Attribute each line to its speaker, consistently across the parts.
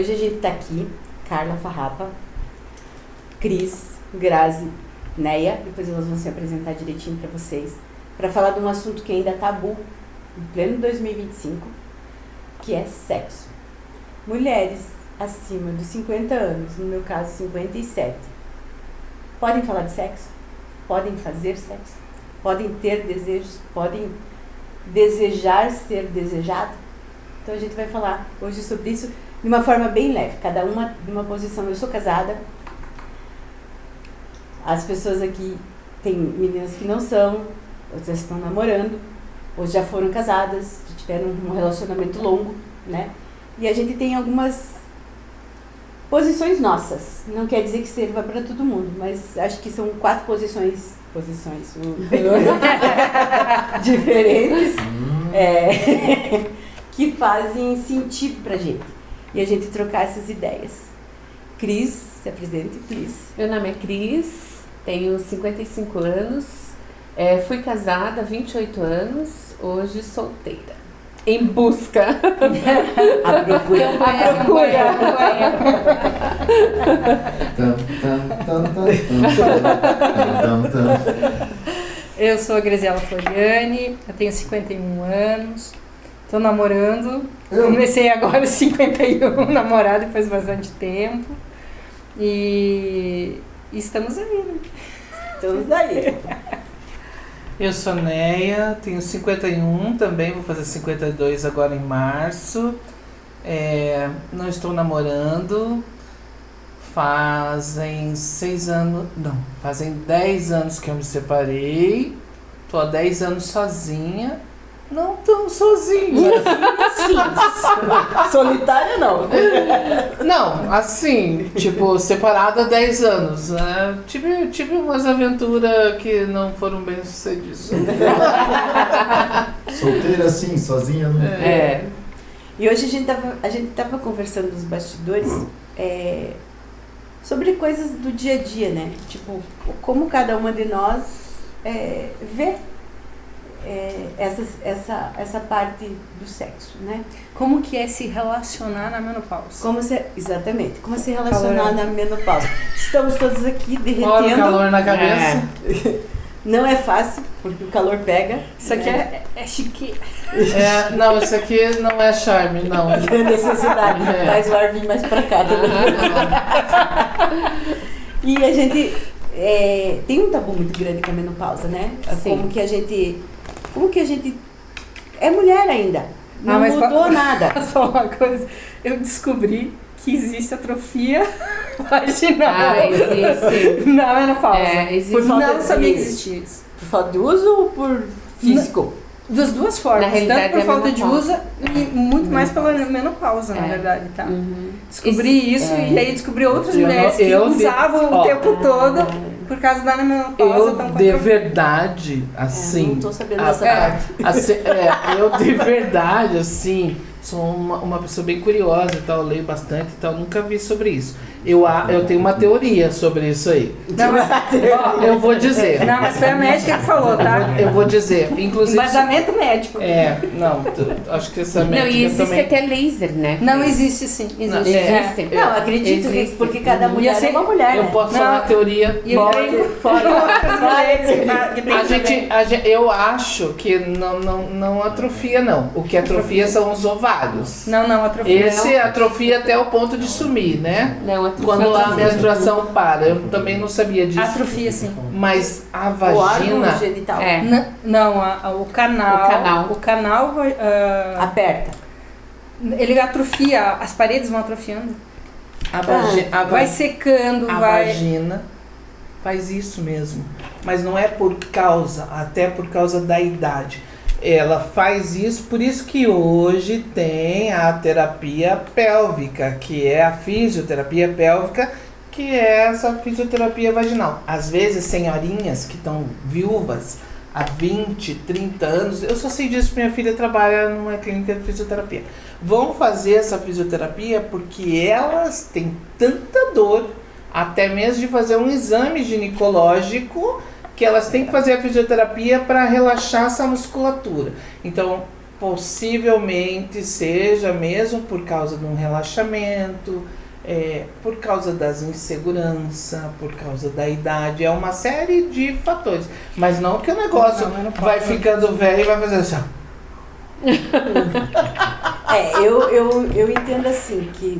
Speaker 1: Hoje a gente tá aqui, Carla Farrapa, Cris, Grazi, Neia, depois elas vão se apresentar direitinho para vocês, para falar de um assunto que ainda é tabu, em pleno 2025, que é sexo. Mulheres acima dos 50 anos, no meu caso 57, podem falar de sexo? Podem fazer sexo? Podem ter desejos? Podem desejar ser desejado? Então a gente vai falar hoje sobre isso de uma forma bem leve, cada uma de uma posição. Eu sou casada, as pessoas aqui, tem meninas que não são, outras estão namorando, ou já foram casadas, já tiveram um relacionamento longo, né? E a gente tem algumas posições nossas, não quer dizer que sirva para todo mundo, mas acho que são 4 posições diferentes, que fazem sentido pra gente, e a gente trocar essas ideias. Cris, se apresente, Cris.
Speaker 2: Meu nome é Cris, tenho 55 anos, fui casada há 28 anos, hoje solteira. Em busca.
Speaker 1: A procura.
Speaker 3: Eu sou a Graziela Floriani, eu tenho 51 anos, tô namorando, comecei agora aos 51, namorar depois de bastante tempo, e estamos aí.
Speaker 1: Estamos aí.
Speaker 4: Eu sou Neia, tenho 51 também, vou fazer 52 agora em março. Não estou namorando, fazem 10 anos que eu me separei, tô há 10 anos sozinha, não tão sozinha.
Speaker 1: Solitária não.
Speaker 4: Não, assim, tipo, separada há 10 anos, né? Tive umas aventuras que não foram bem sucedidas.
Speaker 5: Solteira sim, sozinha não.
Speaker 1: E hoje a gente tava conversando nos bastidores sobre coisas do dia a dia, né? Tipo, como cada uma de nós vê essa parte do sexo, né?
Speaker 3: Como que é se relacionar na menopausa?
Speaker 1: Exatamente, como se relacionar na menopausa. Estamos todos aqui derretendo.
Speaker 4: Olha o calor na cabeça.
Speaker 1: Não é fácil, porque o calor pega.
Speaker 3: Isso aqui é chique.
Speaker 4: Não, isso aqui não é charme, não.
Speaker 1: É necessidade, faz o ar vir mais pra cá também. E a gente tem um tabu muito grande com a menopausa, né?
Speaker 2: Sim.
Speaker 1: Como que a gente é mulher ainda, não mudou nada.
Speaker 3: Só uma coisa, eu descobri que existe atrofia vaginal
Speaker 2: Existe.
Speaker 3: na menopausa.
Speaker 2: Existe.
Speaker 1: Por falta
Speaker 3: Não sabia que existia isso.
Speaker 1: Por falta de uso ou por físico?
Speaker 3: Das duas formas,
Speaker 2: Na realidade,
Speaker 3: tanto por
Speaker 2: é
Speaker 3: falta de
Speaker 2: menopausa.
Speaker 3: uso e muito mais pela menopausa, na verdade, tá? Descobri isso e aí descobri outras mulheres que usavam o tempo todo por causa da menopausa.
Speaker 4: De verdade, assim...
Speaker 1: não tô sabendo dessa parte.
Speaker 4: Eu de verdade, assim, sou uma pessoa bem curiosa e tal, leio bastante e tal, nunca vi sobre isso. Eu tenho uma teoria sobre isso aí.
Speaker 3: Não, mas,
Speaker 4: eu vou dizer.
Speaker 3: Não, mas foi a médica que falou, tá?
Speaker 4: Eu vou dizer, inclusive...
Speaker 3: Embasamento médico.
Speaker 4: Acho que essa
Speaker 2: Não,
Speaker 4: médica
Speaker 2: e existe
Speaker 4: também...
Speaker 2: até laser, né?
Speaker 3: Não, existe sim. Existe.
Speaker 2: Existe.
Speaker 1: Não, acredito que
Speaker 2: Existe.
Speaker 1: porque cada mulher
Speaker 3: E
Speaker 1: é uma mulher.
Speaker 4: Eu posso falar a teoria?
Speaker 3: E eu
Speaker 4: Eu acho que não atrofia, não. O que atrofia são os ovários.
Speaker 3: Não, atrofia.
Speaker 4: Esse atrofia até o ponto de sumir, né?
Speaker 2: Não, atrofia.
Speaker 4: Quando a menstruação para. Eu também não sabia disso.
Speaker 3: Atrofia, sim.
Speaker 4: Mas a
Speaker 1: O órgão
Speaker 4: vagina...
Speaker 1: genital
Speaker 3: O canal. O canal vai,
Speaker 1: aperta.
Speaker 3: ele atrofia, as paredes vão atrofiando. Vai secando,
Speaker 4: a vagina faz isso mesmo. Mas não é até por causa da idade. Ela faz isso, por isso que hoje tem a terapia pélvica, que é a fisioterapia pélvica, que é essa fisioterapia vaginal. Às vezes, senhorinhas que estão viúvas há 20, 30 anos, eu só sei disso porque minha filha trabalha numa clínica de fisioterapia, vão fazer essa fisioterapia porque elas têm tanta dor, até mesmo de fazer um exame ginecológico, que elas têm que fazer a fisioterapia para relaxar essa musculatura. Então, possivelmente seja mesmo por causa de um relaxamento, por causa das inseguranças, por causa da idade, é uma série de fatores. Mas não que o negócio vai ficando velho e vai fazer assim.
Speaker 1: Eu entendo assim, que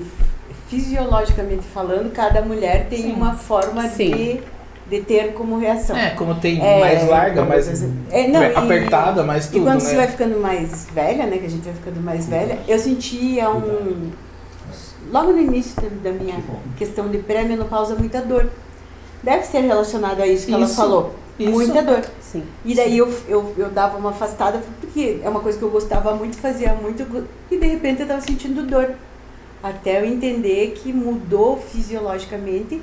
Speaker 1: fisiologicamente falando, cada mulher tem uma forma de ter como reação.
Speaker 4: Como tem mais larga, mais apertada, mais tudo,
Speaker 1: e quando
Speaker 4: né?
Speaker 1: você vai ficando mais velha, né, que a gente vai ficando mais velha, eu sentia logo no início da minha questão de pré-menopausa, muita dor. Deve ser relacionado a isso que ela falou. Muita dor.
Speaker 2: Sim.
Speaker 1: E daí eu dava uma afastada, porque é uma coisa que eu gostava muito, fazia muito, e de repente eu estava sentindo dor. Até eu entender que mudou fisiologicamente,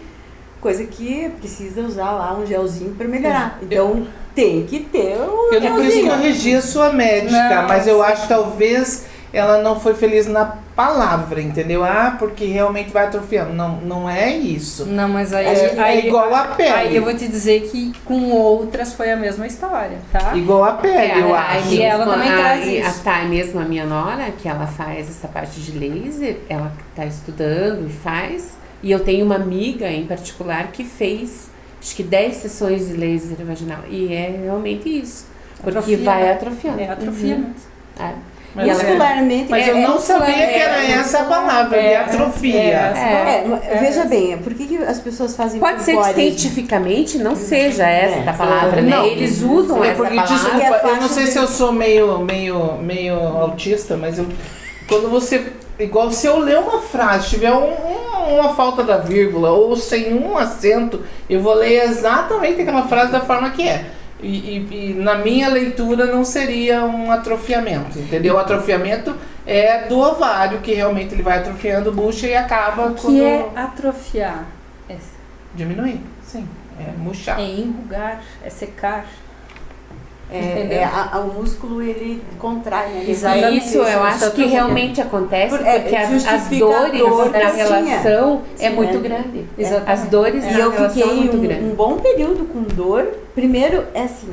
Speaker 1: coisa que precisa usar lá um gelzinho para melhorar. Então tem que ter um
Speaker 4: gelzinho. Por isso que eu regi a sua médica, mas eu acho que talvez ela não foi feliz na palavra, entendeu? Porque realmente vai atrofiando. Não é isso.
Speaker 3: Não, mas aí
Speaker 4: é igual a pele.
Speaker 3: Aí eu vou te dizer que com outras foi a mesma história, tá?
Speaker 4: Igual a pele, eu acho.
Speaker 3: E ela também traz isso.
Speaker 2: Mesmo a minha nora, que ela faz essa parte de laser, ela tá estudando e faz. E eu tenho uma amiga em particular que fez, acho que 10 sessões de laser vaginal. E é realmente isso. Porque vai atrofiando.
Speaker 3: É atrofia mesmo.
Speaker 1: Muscularmente.
Speaker 4: Mas eu não sabia que era essa a palavra, de atrofia.
Speaker 1: Veja bem, por que as pessoas fazem
Speaker 2: pode ser que cientificamente não seja essa a palavra, né? Eles usam essa palavra.
Speaker 4: Desculpa, eu não sei se eu sou meio autista, mas quando você... Igual se eu ler uma frase, tiver uma falta da vírgula ou sem um acento, eu vou ler exatamente aquela frase da forma que é. E na minha leitura não seria um atrofiamento, entendeu? O atrofiamento é do ovário, que realmente ele vai atrofiando, bucha e acaba
Speaker 3: com... O que é atrofiar?
Speaker 4: Diminuir, sim. É murchar.
Speaker 3: É enrugar, é secar.
Speaker 1: O músculo ele contrai, né?
Speaker 2: Isso eu acho que realmente acontece porque as dores da relação é muito grande. As dores da relação é muito grande.
Speaker 1: Um bom período com dor. Primeiro é assim,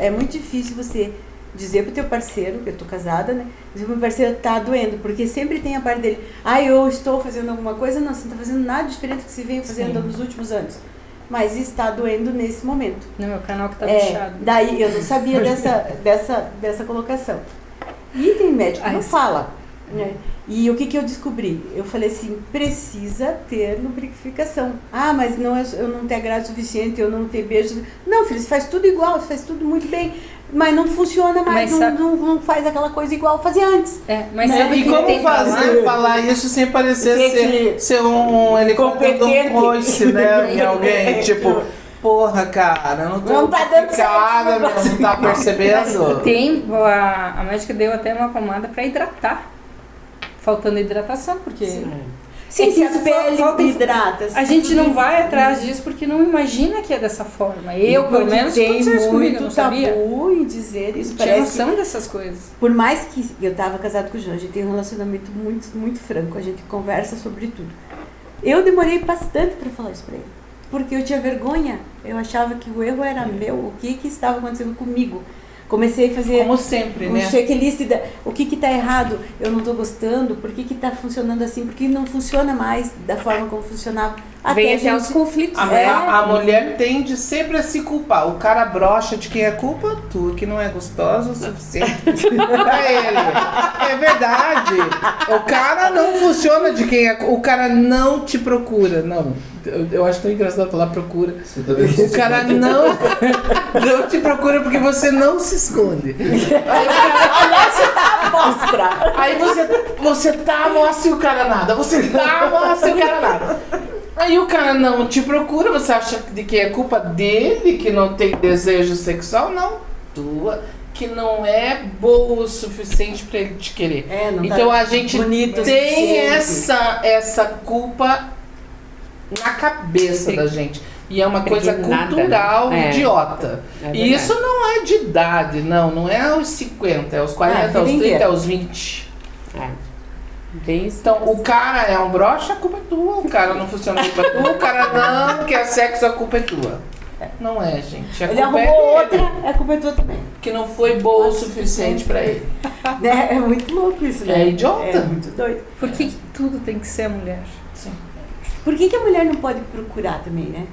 Speaker 1: é muito difícil você dizer pro teu parceiro, que eu tô casada, né? Dizer pro meu parceiro tá doendo, porque sempre tem a parte dele. Eu estou fazendo alguma coisa, não, você não tá fazendo nada diferente do que você vem fazendo nos últimos anos. Mas está doendo nesse momento.
Speaker 3: No meu canal que tá fechado.
Speaker 1: Daí eu não sabia dessa colocação. E tem médico que não fala. Né? E o que eu descobri? Eu falei assim, precisa ter lubrificação. Mas eu não tenho agrado suficiente, eu não tenho beijo. Não, filho, você faz tudo igual, você faz tudo muito bem. Mas não funciona mais, não faz aquela coisa igual fazia antes.
Speaker 4: E como falar isso sem parecer ser um helicóptero um coice, né? Em alguém, tipo, porra, cara, não tá dando certo, não tá percebendo?
Speaker 3: A médica deu até uma pomada pra hidratar. Faltando hidratação, porque...
Speaker 1: Sim, se a pele hidrata.
Speaker 3: A gente não vai atrás disso porque não imagina que é dessa forma. Eu, pelo menos, aconteceu comigo, eu não sabia.
Speaker 1: Tabu em dizer isso.
Speaker 3: Tinha noção dessas coisas.
Speaker 1: Por mais que eu tava casado com o João, a gente tem um relacionamento muito, muito franco, a gente conversa sobre tudo. Eu demorei bastante para falar isso para ele, porque eu tinha vergonha, eu achava que o erro era meu, o que estava acontecendo comigo. Comecei a fazer
Speaker 4: como sempre,
Speaker 1: um checklist o que está errado, eu não estou gostando, por que está funcionando assim, porque não funciona mais da forma como funcionava.
Speaker 2: Vem até os conflitos.
Speaker 4: A mulher tende sempre a se culpar. O cara brocha de quem é culpa, tu, que não é gostosa o suficiente pra ele. É verdade. O cara não funciona de quem é. O cara não te procura, não. Eu acho tão engraçado falar procura. O cara não te procura porque você não se esconde.
Speaker 1: Olha, você tá à mostra.
Speaker 4: Aí você tá à mostra e o cara nada. Você tá à mostra e o cara nada. Aí o cara não te procura, você acha de que é culpa dele, que não tem desejo sexual? Não, tua, que não é boa o suficiente pra ele te querer. Então a gente tem essa culpa na cabeça da gente. E é uma coisa cultural idiota. E isso não é de idade, não é aos 50, é aos 40, aos 30, é aos 20. Então, o cara é um broxa, a culpa é tua. O cara não funciona, a culpa é tua. O cara não quer sexo, a culpa é tua. Não é, gente.
Speaker 1: Ele arrumou outra, a culpa é tua também.
Speaker 4: Que não foi boa o suficiente pra ele.
Speaker 1: É muito louco isso, né?
Speaker 4: É idiota.
Speaker 1: É muito doido.
Speaker 3: Por que tudo tem que ser a mulher?
Speaker 4: Sim.
Speaker 1: Por que a mulher não pode procurar também, né?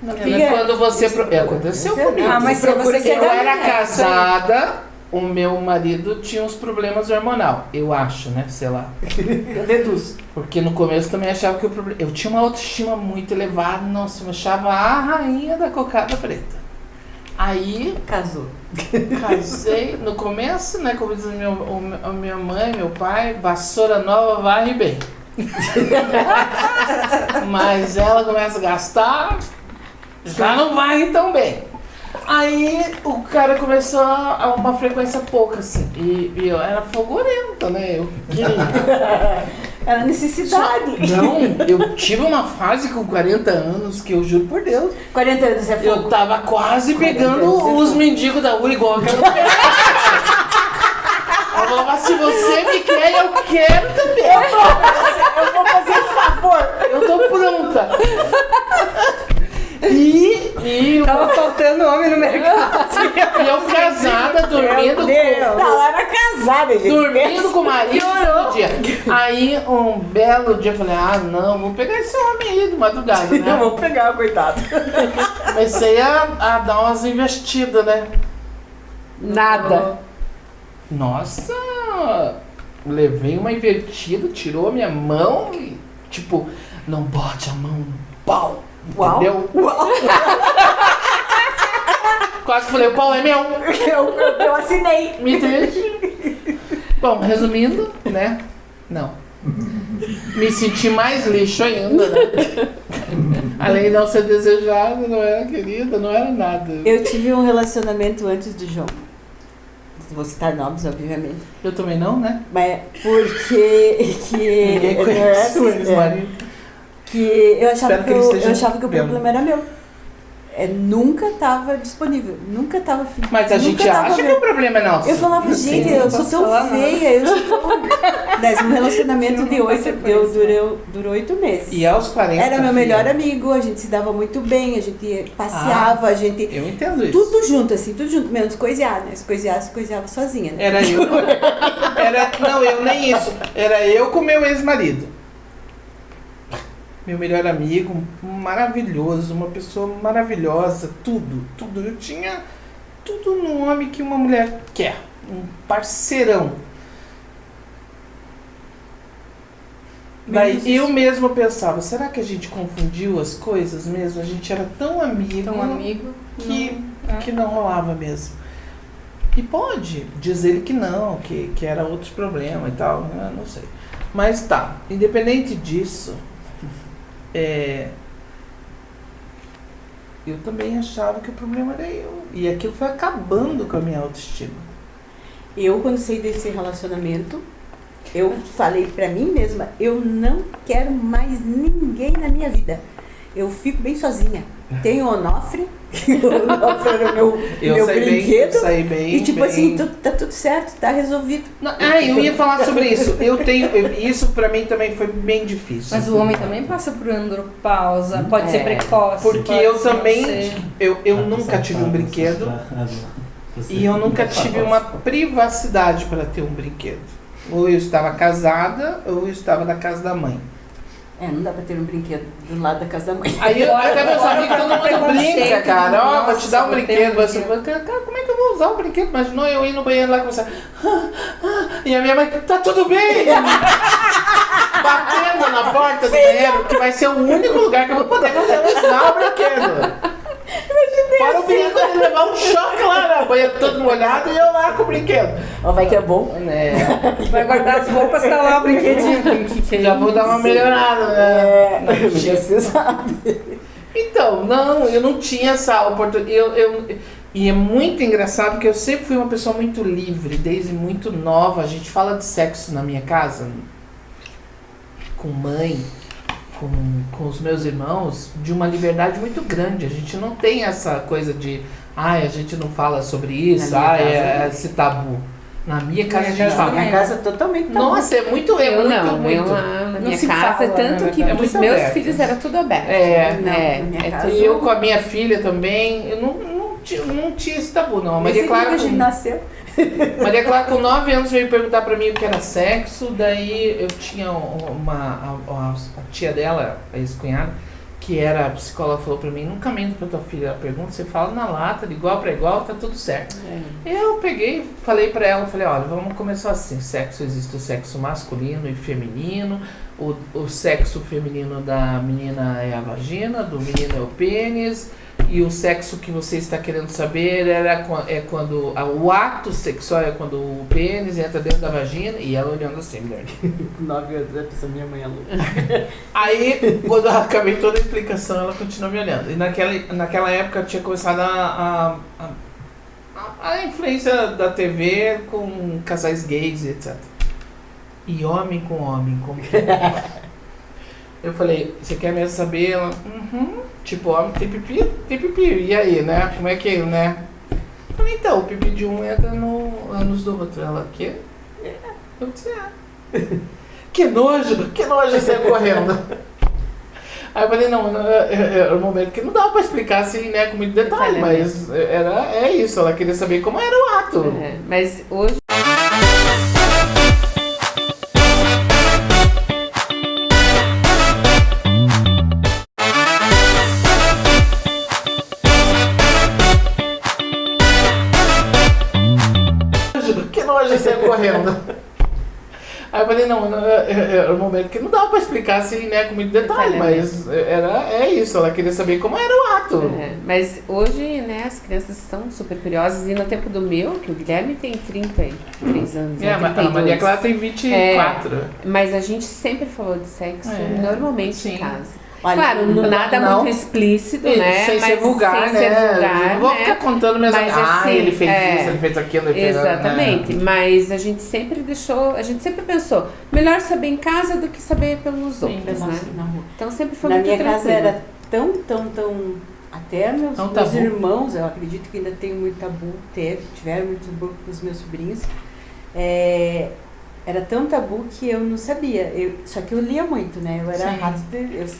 Speaker 4: Quando você... Aconteceu comigo.
Speaker 3: Mas se você
Speaker 4: eu era casada, o meu marido tinha uns problemas hormonal. Eu acho, né? Sei lá.
Speaker 1: Eu deduzo.
Speaker 4: Porque no começo também achava que o problema... Eu tinha uma autoestima muito elevada. Nossa, eu achava a rainha da cocada preta. Aí... Casei. No começo, né? Como diz a minha mãe, meu pai, vassoura nova varre bem. Mas ela começa a gastar, já não vai tão bem. Aí o cara começou a uma frequência pouca, assim. E eu era fogorenta, né? Eu queria.
Speaker 1: Era necessidade.
Speaker 4: Não, eu tive uma fase com 40 anos que eu juro por Deus.
Speaker 1: 40 anos é fogo.
Speaker 4: Eu tava quase pegando os mendigos da rua igual aquela. Eu falava, se você me quer, eu quero também.
Speaker 1: Eu vou fazer esse favor.
Speaker 4: Eu tô pronta. E
Speaker 3: Tava faltando homem no mercado.
Speaker 4: E eu casada, dormindo com...
Speaker 1: Ela era casada, gente.
Speaker 4: Dormindo com o marido todo dia. Aí, um belo dia, eu falei, não, vou pegar esse homem aí de madrugada, né?
Speaker 1: Eu vou pegar, coitado.
Speaker 4: Comecei a dar umas investidas, né?
Speaker 2: Nada.
Speaker 4: Nossa! Levei uma invertida, tirou a minha mão e, tipo, não bote a mão no pau.
Speaker 1: Uau.
Speaker 4: Entendeu?
Speaker 1: Uau.
Speaker 4: Quase falei, o pau é meu.
Speaker 1: Eu assinei.
Speaker 4: Me deixe. Bom, resumindo, né? Não. Me senti mais lixo ainda, né? Além de não ser desejada, não era querida, não era nada.
Speaker 1: Eu tive um relacionamento antes do João. Vou citar nomes, obviamente.
Speaker 4: Eu também não, né?
Speaker 1: Mas porque...
Speaker 4: Ninguém conhece o ex-marido.
Speaker 1: Que eu achava que,
Speaker 4: eu
Speaker 1: achava que o problema era meu. Nunca estava disponível, nunca estava afim.
Speaker 4: Mas a gente acha que o problema é nosso.
Speaker 1: Eu falava, gente, eu sou tão feia, eu sou tão... Mas um relacionamento durou 8 meses.
Speaker 4: E aos 40
Speaker 1: era meu melhor amigo, a gente se dava muito bem, a gente passeava, a gente...
Speaker 4: Eu entendo isso.
Speaker 1: Tudo junto, assim, tudo junto, menos coisear, né? Se coiseava sozinha, né?
Speaker 4: Era eu. Não, eu nem isso. Era eu com meu ex-marido. Meu melhor amigo, maravilhoso, uma pessoa maravilhosa, tudo. Eu tinha tudo no homem que uma mulher quer. Um parceirão. Daí eu mesmo pensava, será que a gente confundiu as coisas mesmo? A gente era tão amigo, que não rolava mesmo. E pode dizer que não, que era outros problemas e tal, eu não sei. Mas tá, independente disso... eu também achava que o problema era eu. E aquilo foi acabando com a minha autoestima.
Speaker 1: Eu, quando saí desse relacionamento, eu falei pra mim mesma, eu não quero mais ninguém na minha vida. Eu fico bem sozinha. Tenho o Onofre, o Onofre era o meu brinquedo.
Speaker 4: Eu saí bem.
Speaker 1: E tipo assim, tá tudo certo, tá resolvido.
Speaker 4: Eu ia falar sobre isso. Isso pra mim também foi bem difícil.
Speaker 3: Mas o homem também passa por andropausa, pode ser precoce.
Speaker 4: Porque eu também, eu nunca tive um brinquedo. E eu nunca tive uma privacidade para ter um brinquedo. Ou eu estava casada, ou eu estava na casa da mãe.
Speaker 1: Não dá pra ter um brinquedo do lado da casa da mãe.
Speaker 4: Aí até meus amigos, todo mundo brinca, cara. Vou te dar um brinquedo. Você fala, cara, como é que eu vou usar o brinquedo? Imaginou eu ir no banheiro lá e começar... E a minha mãe, tá tudo bem! Batendo na porta do banheiro, que vai ser o único lugar que eu vou poder usar o brinquedo. Para o perigo de levar um choque lá na banheira todo molhado e eu lá com o brinquedo.
Speaker 1: Vai que é bom.
Speaker 3: Vai guardar as roupas, tá lá o brinquedinho.
Speaker 4: Já vou dar uma melhorada, né?
Speaker 1: Você sabe.
Speaker 4: Então, não, eu não tinha essa oportunidade. E é muito engraçado porque eu sempre fui uma pessoa muito livre, desde muito nova. A gente fala de sexo na minha casa, com mãe, com os meus irmãos, de uma liberdade muito grande. A gente não tem essa coisa de, a gente não fala sobre isso, esse tabu. Na minha casa a gente fala.
Speaker 1: Na minha casa totalmente tabu.
Speaker 4: Nossa, é muito.
Speaker 2: Eu
Speaker 4: muito.
Speaker 2: Na minha casa, tanto que os meus
Speaker 4: aberto.
Speaker 2: Filhos era tudo aberto.
Speaker 1: Na minha casa,
Speaker 4: Eu com a minha filha também, eu não tinha esse tabu, não. A Maria Clara,
Speaker 1: a gente nasceu.
Speaker 4: Maria Clara, com 9 anos, veio perguntar pra mim o que era sexo. Daí eu tinha a tia dela, a ex-cunhada, que era a psicóloga, falou pra mim: nunca mente pra tua filha. Ela pergunta, você fala na lata, de igual pra igual, tá tudo certo. Eu peguei, falei pra ela, falei: olha, vamos começar assim. Sexo, existe o sexo masculino e feminino. O sexo feminino da menina é a vagina, do menino é o pênis. E o sexo que você está querendo saber é quando o ato sexual é quando o pênis entra dentro da vagina. E ela olhando assim, mulher.
Speaker 1: Com 9 anos, essa minha mãe é louca.
Speaker 4: Aí, quando eu acabei toda a explicação, ela continuou me olhando. E naquela época tinha começado a influência da TV com casais gays e etc. E homem com homem, como que é? Eu falei: você quer mesmo saber? Ela, tipo, homem tem pipi? Tem pipi. E aí, né? Como é que é, né? Eu falei: então, o pipi de um entra no ânus do outro. Ela, quê? Eu disse: que nojo, saiu correndo. Aí eu falei: não, era um momento que não dava pra explicar assim, né, com muito detalhe, mas é isso, ela queria saber como era o ato.
Speaker 2: Mas hoje...
Speaker 4: Que nojo, saiu correndo. Aí eu falei: não, era um momento que não dava pra explicar assim, né, com muito detalhe, mas é isso, ela queria saber como era o ato.
Speaker 2: Mas hoje, né, as crianças estão super curiosas, e no tempo do meu, que o Guilherme tem 33 anos,
Speaker 4: a Maria Clara tem 24.
Speaker 2: Mas a gente sempre falou de sexo, normalmente em casa.
Speaker 1: Olha,
Speaker 2: claro, nada muito explícito, né?
Speaker 4: Sem
Speaker 2: mas
Speaker 4: ser vulgar,
Speaker 2: sem ser vulgar,
Speaker 4: não vou
Speaker 2: né?
Speaker 4: ficar contando mesmo.
Speaker 2: Mas, assim,
Speaker 4: ele fez isso, ele fez aquilo.
Speaker 2: Exatamente, mas a gente sempre pensou, melhor saber em casa do que saber pelos outros, né? Então sempre foi muito tranquilo.
Speaker 1: Na minha casa era tão... Até meus irmãos, eu acredito que ainda tem muito tabu, tiveram muito tabu com os meus sobrinhos. Era tão tabu que eu não sabia. Só que eu lia muito, né? Eu era rato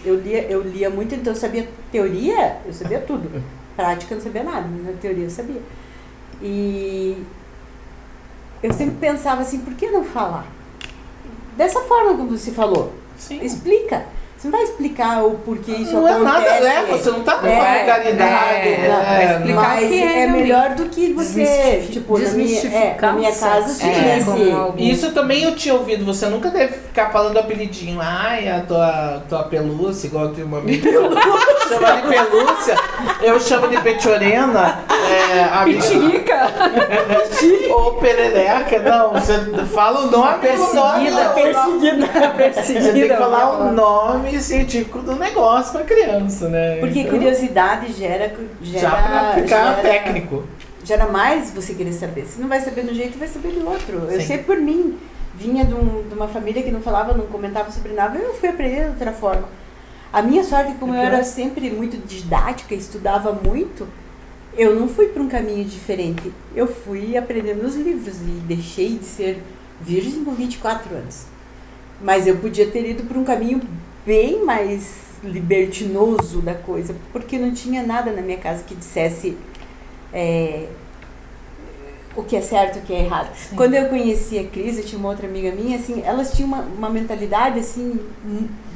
Speaker 1: eu lia muito, então eu sabia teoria, eu sabia tudo. Prática eu não sabia nada, mas na teoria eu sabia. E eu sempre pensava assim, por que não falar? Dessa forma como você falou.
Speaker 4: Sim.
Speaker 1: Explica. Você não vai explicar o porquê isso
Speaker 4: não
Speaker 1: acontece.
Speaker 4: É nada, você não tá com vulgaridade.
Speaker 1: Mas é melhor do que você, tipo, na minha casa tinha
Speaker 4: Isso também eu tinha ouvido, você nunca deve ficar falando apelidinho. Ai, a tua pelúcia, igual eu tenho uma amiga. Chama de pelúcia, eu chamo de petiorena.
Speaker 3: Pitirica.
Speaker 4: Ou perereca, não, você fala o nome. Perseguida. Você tem que falar o nome científico do negócio pra criança, né?
Speaker 1: Porque curiosidade gera
Speaker 4: já pra ficar técnico.
Speaker 1: Gera mais você querer saber. Se não vai saber de um jeito, vai saber do outro. Eu sei por mim. Vinha de uma família que não falava, não comentava sobre nada, eu fui aprender de outra forma. A minha sorte, como eu era sempre muito didática, estudava muito, eu não fui para um caminho diferente. Eu fui aprendendo nos livros e deixei de ser virgem com 24 anos. Mas eu podia ter ido para um caminho bem mais libertinoso da coisa, porque não tinha nada na minha casa que dissesse o que é certo e o que é errado. Sim. Quando eu conheci a Cris, eu tinha uma outra amiga minha, assim, elas tinham uma mentalidade, assim,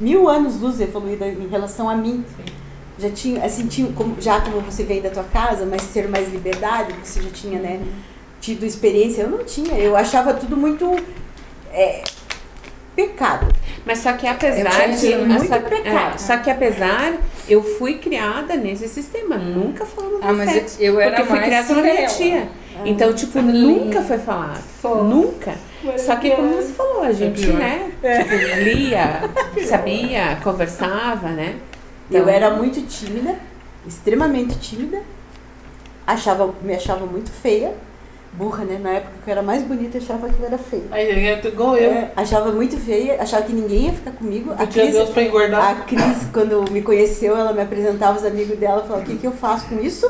Speaker 1: 1000 anos luz evoluída em relação a mim. Sim. Já tinha, assim, como você veio da tua casa, mas ter mais liberdade, você já tinha, né, tido experiência. Eu não tinha, eu achava tudo muito pecado.
Speaker 2: Mas só que apesar eu fui criada nesse sistema, nunca falando do sexo.
Speaker 3: Eu era
Speaker 2: porque fui criada pela minha tia. Então, tipo, nunca foi falado. Nunca. Só que, como você falou, a gente, né? Tipo, lia, sabia, conversava, né?
Speaker 1: Então, eu era muito tímida, extremamente tímida. Me achava muito feia. Burra, né? Na época que eu era mais bonita, achava que eu era feia.
Speaker 4: Aí, igual eu.
Speaker 1: Achava muito feia, achava que ninguém ia ficar comigo. A Cris, quando me conheceu, ela me apresentava os amigos dela, falava: o que eu faço com isso?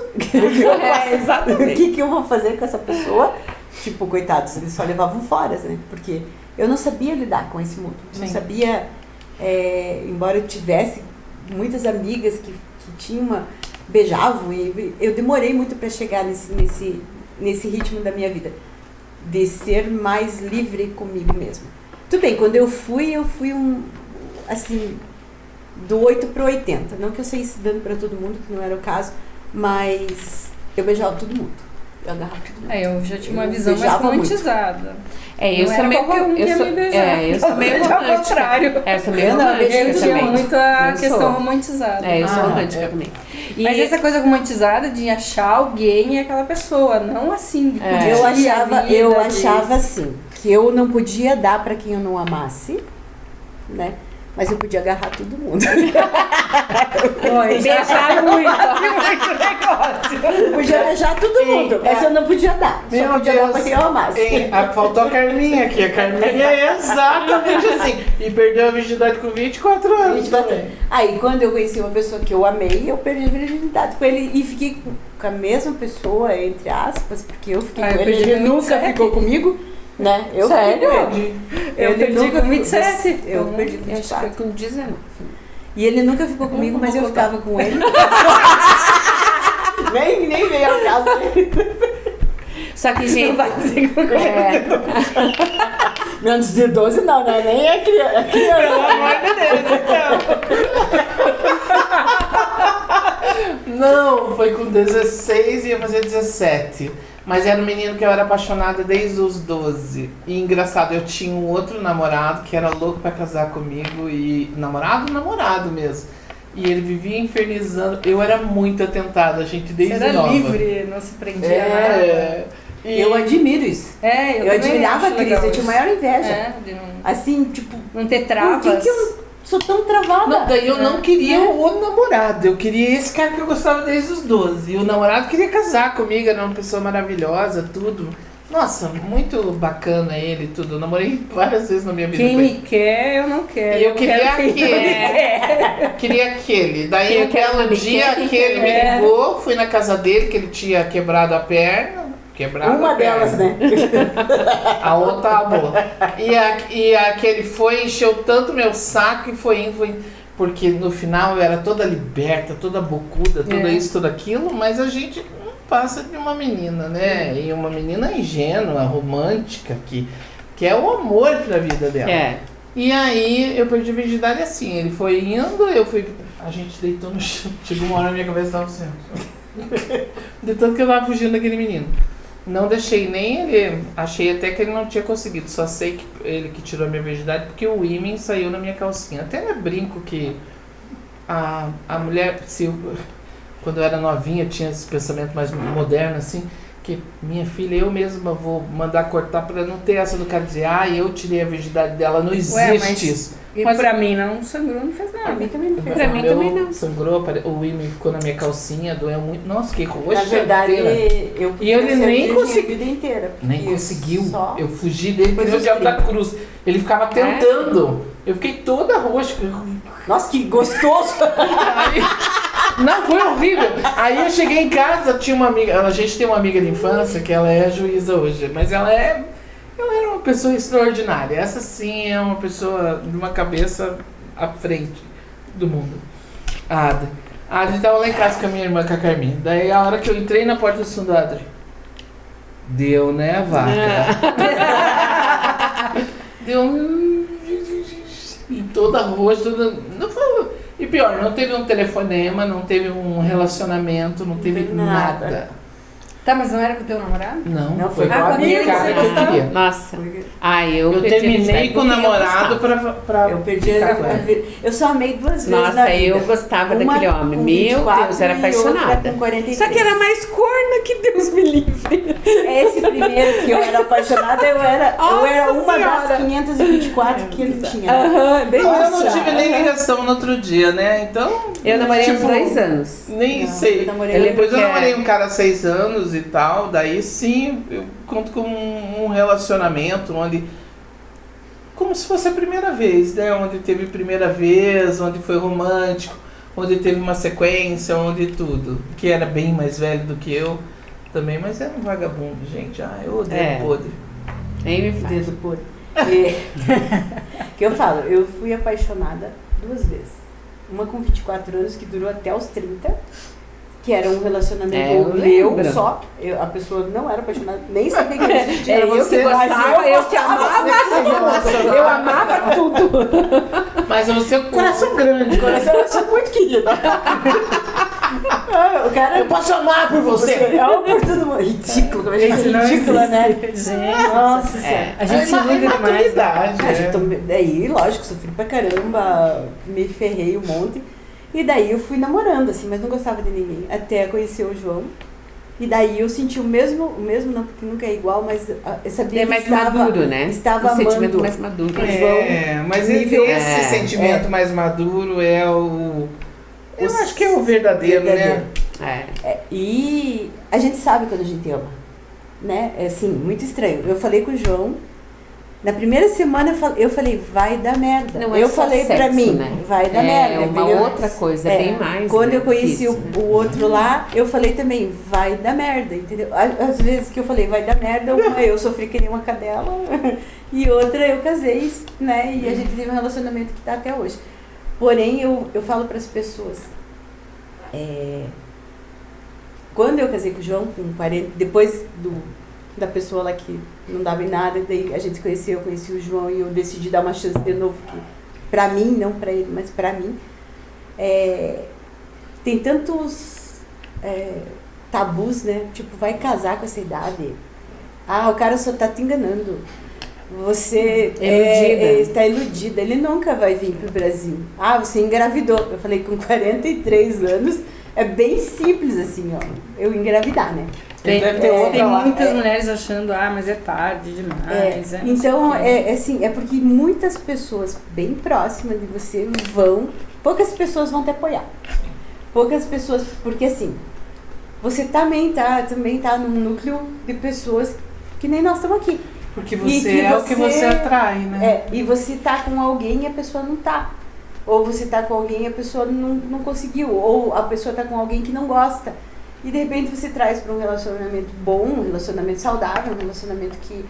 Speaker 2: Exatamente.
Speaker 1: O que eu vou fazer com essa pessoa? Tipo, coitados, eles só levavam fora, né? Porque eu não sabia lidar com esse mundo. Não sabia, embora eu tivesse muitas amigas que tinham beijavam, e eu demorei muito para chegar nesse ritmo da minha vida. De ser mais livre comigo mesma. Tudo bem, quando eu fui assim, do 8 para 80. Não que eu saísse dando para todo mundo, que não era o caso, mas eu beijava todo mundo. Eu agarrava todo mundo.
Speaker 3: Eu já tinha uma visão mais romantizada.
Speaker 2: Eu sou meio romântica.
Speaker 3: Eu sou meio romântica. Eu tinha muito a questão romantizada.
Speaker 2: Eu sou romântica também.
Speaker 3: Mas essa coisa romantizada de achar alguém é aquela pessoa, não assim.
Speaker 1: Eu achava assim, que eu não podia dar para quem eu não amasse, né? Mas eu podia agarrar todo mundo.
Speaker 3: Beijar muito negócio.
Speaker 1: Eu podia beijar todo mundo, mas eu não podia dar. Só podia dar pra quem eu amasse.
Speaker 4: Faltou a Carminha aqui. A Carminha é exatamente assim. E perdeu a virgindade com 24 anos também.
Speaker 1: Aí, quando eu conheci uma pessoa que eu amei, eu perdi a virgindade com ele e fiquei com a mesma pessoa, entre aspas, porque eu fiquei com ele. Ele nunca ficou comigo. Né?
Speaker 3: Sério?
Speaker 1: Eu perdi com
Speaker 3: 27.
Speaker 1: Eu perdi com 24.
Speaker 2: Acho que foi com 19.
Speaker 1: E ele nunca ficou comigo, mas eu ficava com ele. nem veio ao caso dele.
Speaker 2: Só que, gente...
Speaker 1: Menos de 12 não, né? Nem é criança.
Speaker 4: Pelo amor de Deus, então. Não, foi com 16 e ia fazer 17. Mas era um menino que eu era apaixonada desde os 12. E engraçado, eu tinha um outro namorado que era louco pra casar comigo. E namorado mesmo. E ele vivia infernizando. Eu era muito atentada, gente, desde
Speaker 3: nova. Você era livre, não se prendia nada.
Speaker 1: Eu admiro isso.
Speaker 3: Eu
Speaker 1: admirava a Cris, eu tinha maior inveja. Assim, tipo...
Speaker 3: Não ter travas.
Speaker 1: Por que eu sou tão travada?
Speaker 4: Não, daí eu não queria o namorado, eu queria esse cara que eu gostava desde os 12. E o namorado queria casar comigo, era uma pessoa maravilhosa, tudo. Nossa, muito bacana ele, tudo. Eu namorei várias vezes na minha vida.
Speaker 3: Quem me quer, eu não quero.
Speaker 4: E eu queria aquele. Queria aquele. Daí um belo dia aquele me ligou, fui na casa dele, que ele tinha quebrado a perna.
Speaker 1: Uma delas, né?
Speaker 4: A outra, a boa. E aquele foi, encheu tanto meu saco e foi indo. Porque no final eu era toda liberta, toda bocuda, tudo isso, tudo aquilo, mas a gente não passa de uma menina, né? E uma menina ingênua, romântica, que é o amor pra vida dela. E aí eu perdi a virgindade assim, ele foi indo, a gente deitou no chão, chegou uma hora na minha cabeça tava assim. De tanto que eu tava fugindo daquele menino. Não deixei nem ele, achei até que ele não tinha conseguido, só sei que ele que tirou a minha virgindade porque o ímã saiu na minha calcinha. Até brinco que a mulher, quando eu era novinha, tinha esse pensamento mais moderno assim, que minha filha, eu mesma vou mandar cortar pra não ter essa do cara dizer, eu tirei a virgindade dela, não existe isso.
Speaker 3: Mas pra mim não sangrou, não fez nada.
Speaker 1: Pra mim também não fez
Speaker 2: nada. Pra mim também não.
Speaker 4: Sangrou, o ímã ficou na minha calcinha, doeu muito. Nossa, que roxa.
Speaker 1: Na verdade,
Speaker 4: e ele nem conseguiu.
Speaker 1: Vida inteira.
Speaker 4: Nem conseguiu. Eu fugi dele por o diabo da cruz. Ele ficava tentando. Eu fiquei toda roxa.
Speaker 1: Nossa, que gostoso!
Speaker 4: Não, foi horrível. Aí eu cheguei em casa, tinha uma amiga, a gente tem uma amiga de infância que ela é juíza hoje, mas ela era uma pessoa extraordinária. Essa sim é uma pessoa de uma cabeça à frente do mundo. A Adri estava lá em casa com a minha irmã, com a Carminha. Daí a hora que eu entrei na porta do fundo, Adri, deu, né, vaca? Deu e toda roxa, não foi. E pior, não teve um telefonema, não teve um relacionamento, não teve nada.
Speaker 3: Tá, mas não era com o teu namorado?
Speaker 4: Não, foi com
Speaker 3: a
Speaker 4: minha cara que eu queria.
Speaker 2: Nossa.
Speaker 4: Eu terminei com o namorado pra
Speaker 1: eu perdi eu só amei 2 vezes.
Speaker 2: Nossa, eu gostava daquele homem. Meu Deus, era apaixonada. Só que era mais corna que Deus me livre.
Speaker 1: Esse primeiro que eu era apaixonada, eu era uma das 524 que ele tinha.
Speaker 4: Eu não tive nem ligação no outro dia, né? Então.
Speaker 2: Eu namorei uns 2 anos.
Speaker 4: Nem sei. Depois eu namorei um cara há 6 anos e tal, daí sim, eu conto como um relacionamento onde, como se fosse a primeira vez, né, onde teve primeira vez, onde foi romântico, onde teve uma sequência, onde tudo, que era bem mais velho do que eu, também, mas era um vagabundo, gente. Ah, eu odeio podre.
Speaker 2: Nem me faz.
Speaker 1: Dedo podre. Que eu falo, eu fui apaixonada 2 vezes. Uma com 24 anos, que durou até os 30, que era um relacionamento meu só. A pessoa não era apaixonada, nem sabia que existia.
Speaker 3: Eu que gostava, eu que amava. Eu amava tudo.
Speaker 4: Mas o seu coração grande.
Speaker 1: Coração muito querida. O cara,
Speaker 4: eu posso amar por você.
Speaker 1: É por todo mundo. Ridículo, como a gente é ridícula, né?
Speaker 3: Gente,
Speaker 1: nossa senhora.
Speaker 3: A gente se ilude demais.
Speaker 1: Daí, lógico, sofri pra caramba, me ferrei um monte. E daí eu fui namorando, assim, mas não gostava de ninguém. Até conhecer o João. E daí eu senti o mesmo não, porque nunca é igual, mas eu sabia que
Speaker 2: mais maduro, né?
Speaker 1: Estava
Speaker 2: um sentimento
Speaker 1: amando
Speaker 2: mais maduro.
Speaker 4: Mas esse sentimento mais maduro é o... Eu acho que é o verdadeiro, né?
Speaker 1: E a gente sabe quando a gente ama, né? É assim, muito estranho. Eu falei com o João, na primeira semana eu falei, vai dar merda.
Speaker 2: Não
Speaker 1: eu
Speaker 2: é só
Speaker 1: falei
Speaker 2: sexo,
Speaker 1: pra mim,
Speaker 2: né?
Speaker 1: vai dar merda.
Speaker 2: É uma
Speaker 1: entendeu?
Speaker 2: outra coisa, é bem mais.
Speaker 1: Quando
Speaker 2: né,
Speaker 1: eu conheci
Speaker 2: isso,
Speaker 1: o outro lá, eu falei também, vai dar merda, entendeu? Às vezes que eu falei, vai dar merda, uma eu sofri que nem uma cadela e outra eu casei, né? E a gente teve um relacionamento que tá até hoje. Porém, eu falo para as pessoas, quando eu casei com o João, com 40, depois da pessoa lá que não dava em nada, daí a gente se conheceu, eu conheci o João e eu decidi dar uma chance de novo, para mim, não para ele, mas para mim. Tem tantos tabus, né? Tipo, vai casar com essa idade. O cara só tá te enganando. Você está iludida. Ele nunca vai vir pro Brasil. Você engravidou. Eu falei, com 43 anos, é bem simples assim, ó. Eu engravidar, né?
Speaker 3: Tem muitas mulheres achando, mas é tarde demais.
Speaker 1: Então, assim, é porque muitas pessoas bem próximas de você poucas pessoas vão te apoiar. Poucas pessoas, porque assim, você também tá num núcleo de pessoas que nem nós estamos aqui.
Speaker 4: Porque você é o que você atrai, né?
Speaker 1: E você tá com alguém e a pessoa não tá. Ou você tá com alguém e a pessoa não conseguiu. Ou a pessoa tá com alguém que não gosta. E de repente você traz para um relacionamento bom, um relacionamento saudável, um relacionamento que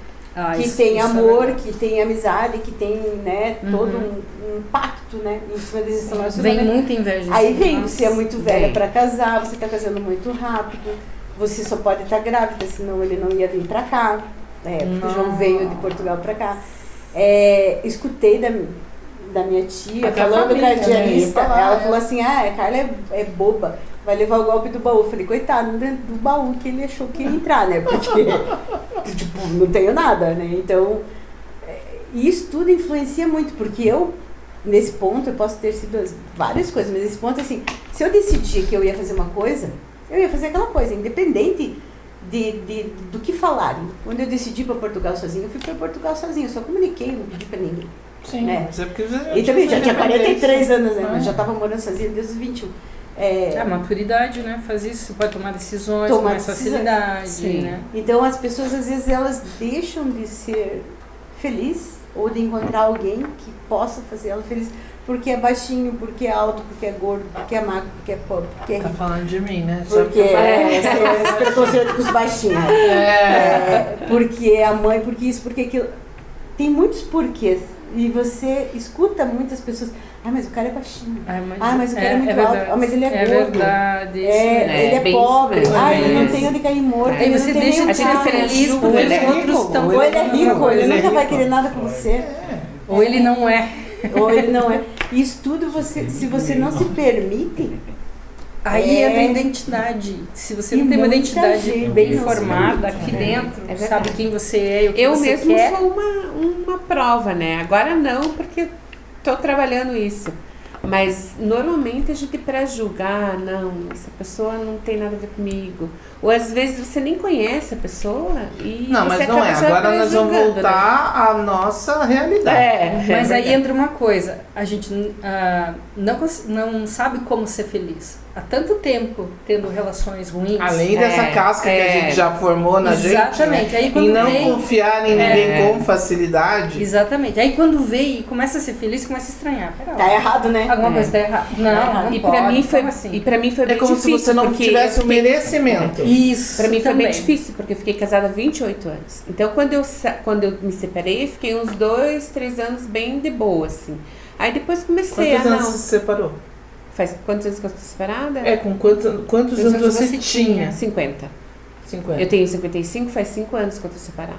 Speaker 1: tem amor, que tem amizade, que tem, né, todo um pacto, né, em cima desse relacionamento.
Speaker 3: Vem muita inveja.
Speaker 1: Aí vem, você é muito velha para casar, você tá casando muito rápido, você só pode estar grávida, senão ele não ia vir para cá. Porque o João veio de Portugal para cá. Escutei da minha tia, falando com a diarista, ela falou assim, a Carla é boba, vai levar o golpe do baú. Eu falei, coitado, dentro do baú que ele achou que ia entrar, né? Porque, tipo, não tenho nada, né? Então, isso tudo influencia muito, porque eu, nesse ponto, eu posso ter sido várias coisas, mas nesse ponto, assim, se eu decidir que eu ia fazer uma coisa, eu ia fazer aquela coisa, independente do que falarem. Quando eu decidi ir para Portugal sozinha, eu fui para Portugal sozinha, eu só comuniquei, não pedi para ninguém.
Speaker 4: Sim, mas é porque
Speaker 1: e também já tinha 43 anos, né? Mas já estava morando sozinha desde os 21.
Speaker 3: A maturidade, né? Faz isso, você pode tomar decisões com mais facilidade, né?
Speaker 1: Então as pessoas, às vezes, elas deixam de ser felizes ou de encontrar alguém que possa fazer ela feliz porque é baixinho, porque é alto, porque é gordo, porque é magro, porque é pobre, porque é rico.
Speaker 4: Tá falando de mim, né?
Speaker 1: Porque esse preconceito com os baixinhos. Porque é a mãe, porque isso, porque aquilo. Tem muitos porquês. E você escuta muitas pessoas, mas o cara é baixinho. Mas o cara é muito alto. Mas ele é gordo.
Speaker 3: Verdade.
Speaker 1: Ele é pobre. Ele não tem onde cair morto.
Speaker 3: Aí você deixa de ser feliz porque os outros estão...
Speaker 1: Ou ele é rico, ele nunca vai querer nada com você.
Speaker 3: Ou ele não é.
Speaker 1: Ou ele não é. Isso tudo, se você não se permite...
Speaker 3: Aí entra a identidade. Se você não tem uma identidade bem formada aqui dentro, sabe quem você é e o que você quer.
Speaker 2: Eu mesmo sou uma prova, né? Agora não, porque estou trabalhando isso. Mas normalmente a gente para julgar, não, essa pessoa não tem nada a ver comigo. Ou às vezes você nem conhece a pessoa e
Speaker 4: não,
Speaker 2: você
Speaker 4: mas não é. Agora nós vamos voltar à nossa realidade.
Speaker 3: Mas aí entra uma coisa, a gente não sabe como ser feliz. há tanto tempo tendo relações ruins.
Speaker 4: Além dessa casca que a gente já formou na
Speaker 3: Exatamente.
Speaker 4: gente, né?
Speaker 3: Aí, quando
Speaker 4: e não
Speaker 3: vem,
Speaker 4: confiar em ninguém com facilidade.
Speaker 3: Exatamente. Aí quando vê e começa a ser feliz, começa a estranhar. Pera lá.
Speaker 1: Tá errado, né?
Speaker 3: Alguma coisa tá errada. Não,
Speaker 2: E
Speaker 3: pode,
Speaker 2: pra mim foi,
Speaker 3: como assim?
Speaker 2: e pra mim foi
Speaker 4: É
Speaker 2: bem
Speaker 4: como
Speaker 2: difícil.
Speaker 4: se você não
Speaker 2: porque
Speaker 4: tivesse
Speaker 2: eu
Speaker 4: o
Speaker 2: fiquei-
Speaker 4: merecimento.
Speaker 3: Isso.
Speaker 2: Pra mim foi
Speaker 3: também.
Speaker 2: bem difícil, porque eu fiquei casada há 28 anos. Então, quando eu me separei, fiquei uns 2, 3 anos bem de boa, assim. Aí depois comecei
Speaker 4: Quantos
Speaker 2: a
Speaker 4: anos
Speaker 2: não.
Speaker 4: você se separou?
Speaker 2: Faz quantos anos que eu estou separada?
Speaker 4: É, com quantos anos você tinha?
Speaker 2: 50.
Speaker 4: 50.
Speaker 2: Eu tenho 55, faz 5 anos que eu tô separada.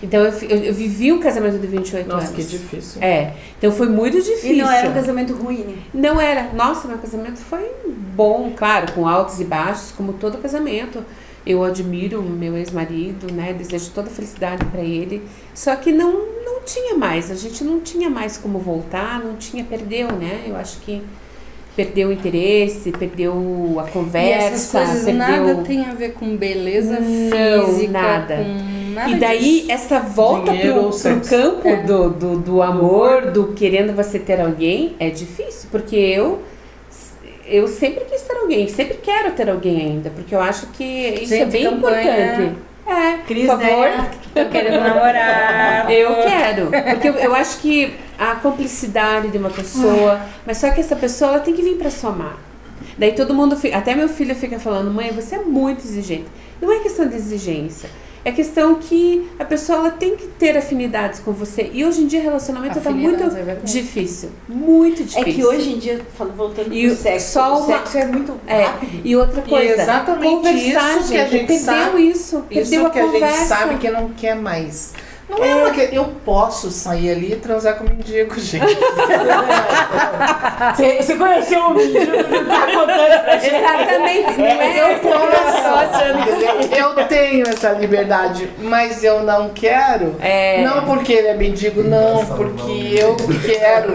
Speaker 2: Então eu vivi um casamento de 28
Speaker 4: Nossa,
Speaker 2: anos.
Speaker 4: que difícil.
Speaker 2: É. Então foi muito difícil.
Speaker 1: E não era um casamento ruim, né?
Speaker 2: Não era. Nossa, meu casamento foi bom, claro, com altos e baixos, como todo casamento. Eu admiro meu ex-marido, né? Desejo toda a felicidade para ele. Só que não tinha mais. A gente não tinha mais como voltar, perdeu, né? Eu acho que perdeu o interesse, perdeu a conversa,
Speaker 3: E essas coisas
Speaker 2: perdeu...
Speaker 3: nada tem a ver com beleza
Speaker 2: Não,
Speaker 3: física,
Speaker 2: nada.
Speaker 3: com nada
Speaker 2: E daí,
Speaker 3: disso.
Speaker 2: essa volta
Speaker 4: Dinheiro ou
Speaker 2: pro
Speaker 4: sexo.
Speaker 2: campo do amor, do querendo você ter alguém, é difícil, porque eu sempre quis ter alguém, sempre quero ter alguém ainda, porque eu acho que isso é
Speaker 3: Gente,
Speaker 2: bem
Speaker 3: campanha.
Speaker 2: importante. É,
Speaker 1: Cris,
Speaker 2: por favor,
Speaker 1: né?
Speaker 3: Tô querendo namorar.
Speaker 2: eu quero, porque eu acho que a cumplicidade de uma pessoa, mas só que essa pessoa ela tem que vir pra somar. Daí todo mundo, até meu filho fica falando, mãe, você é muito exigente. Não é questão de exigência, é questão que a pessoa ela tem que ter afinidades com você. E hoje em dia relacionamento tá muito
Speaker 3: Afinidades, é verdade.
Speaker 2: difícil, muito difícil.
Speaker 1: É que hoje em dia, voltando
Speaker 2: E
Speaker 1: pro sexo,
Speaker 2: só
Speaker 1: o
Speaker 2: uma-
Speaker 1: sexo é muito rápido.
Speaker 2: E outra coisa,
Speaker 4: E exatamente
Speaker 2: conversar,
Speaker 4: isso que a gente
Speaker 2: perdeu
Speaker 4: sabe.
Speaker 2: isso, perdeu
Speaker 4: Isso
Speaker 2: a
Speaker 4: que a gente
Speaker 2: conversa.
Speaker 4: sabe que não quer mais. Não é uma que eu posso sair ali e transar com o mendigo, gente.
Speaker 1: Você conheceu o menino que tá contando pra gente?
Speaker 2: Exatamente, não é?
Speaker 4: Eu tenho essa liberdade, mas eu não quero.
Speaker 2: É.
Speaker 4: Não porque ele é mendigo, não, porque eu quero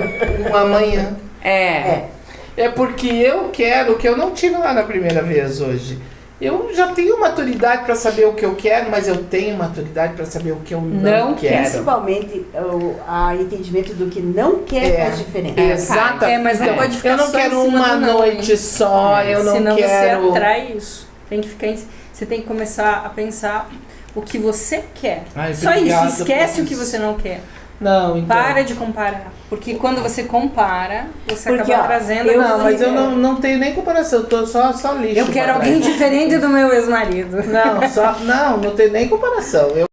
Speaker 4: um amanhã. É porque eu quero o que eu não tive lá na primeira vez hoje. Eu já tenho maturidade para saber o que eu quero, mas eu tenho maturidade para saber o que eu não quero.
Speaker 1: Principalmente o entendimento do que não quer faz diferença.
Speaker 4: Exatamente.
Speaker 3: Mas não pode ficar
Speaker 4: eu não
Speaker 3: só em
Speaker 4: quero
Speaker 3: cima
Speaker 4: uma
Speaker 3: do não,
Speaker 4: noite
Speaker 3: hein?
Speaker 4: só, eu não
Speaker 3: Senão
Speaker 4: quero.
Speaker 3: você atrai isso. Tem que ficar você tem que começar a pensar o que você quer.
Speaker 4: Ai,
Speaker 3: Só
Speaker 4: obrigado
Speaker 3: isso, esquece
Speaker 4: por
Speaker 3: o que
Speaker 4: isso.
Speaker 3: você não quer.
Speaker 4: Não, então.
Speaker 3: Para de comparar. Porque quando você compara, você
Speaker 1: Porque,
Speaker 3: acaba
Speaker 1: ó,
Speaker 3: trazendo...
Speaker 4: Não, mas eu não tenho nem comparação, eu tô só lixo.
Speaker 3: Eu quero
Speaker 4: pra
Speaker 3: alguém
Speaker 4: trás.
Speaker 3: diferente do meu ex-marido.
Speaker 4: Não tenho nem comparação. Eu